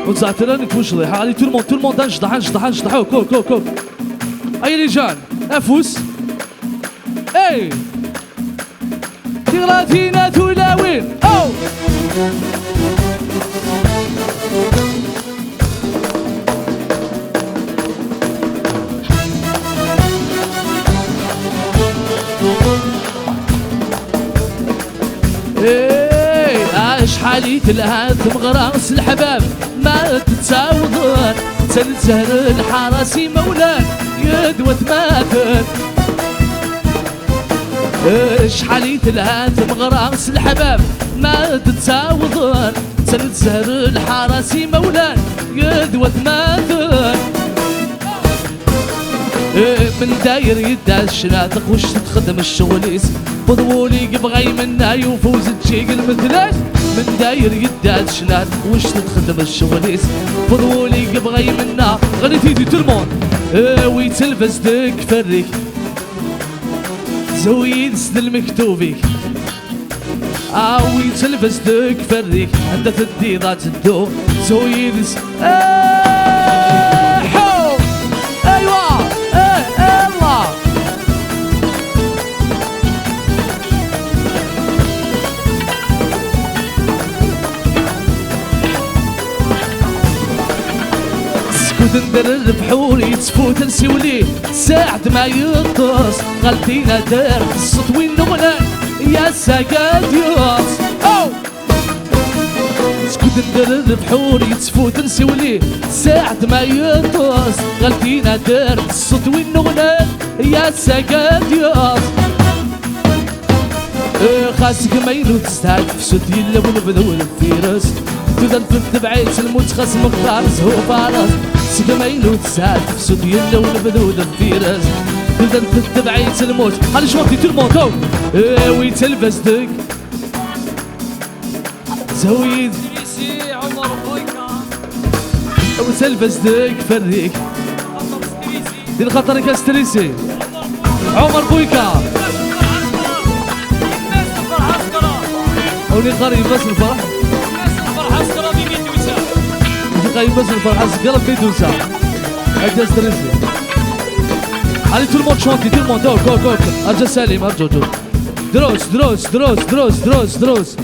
وتزعترانك وش ضيحة. علي tout le monde انشطح انشطح انشطح. كوك كوك كوك. اي رجال افوس. اي تغلاتينا تلاوين او شحالي تلهات مغراس الحباب ما تتساوضن تنزهر الحراسي مولان يدوة ماثن. شحالي تلهات مغراس الحباب ما تتساوضن تنزهر الحراسي مولان يدوة ماثن. من داير يدا الشناتق وش تخدم الشغليس فضولي بغي منا يفوز تشيق المثلاش. من داير يدا الشناتق وش تخدم الشغليس فضولي بغي منا غني تيدي تلمون. ويتلفز دك فريك زويد سد المكتوبيك. ويتلفز دك فريك انت تدي ذات الدو زويد ندر البحور يتفوت نسيوليه ساعد ما يطرس غلطينا دار الصوت وين نغنى يا ساقات ياس. او سكوت ندر البحور يتفوت نسيوليه ساعد ما يطرس غلطينا دار الصوت وين نغنى يا ساقات ياس. خاسك ما ينو تستهدف صوت يلا ونبذول الفيرس تقدر تتبعيت الموت خاص مختار زهو فارس. سقمينو تسالف صوت يلا ونبذود الفيرس تقدر تتبعيت الموت. خلي شوطي تلمون كو ويتلبس دك زويد ستريسي عمر بويكا وتلبس دك فريك دين خطرك ستريسي عمر بويكا. الناس الفرح عسكرة وني قريب بس الفرح الناس الفرح عسكرة بيجي توسع قريب بس الفرح عسكرة في دوسا. أجا ستريسي علي tout le monde chante tout le monde. go go go. أرجع سليم أرجع دروس دروس دروس دروس دروس دروس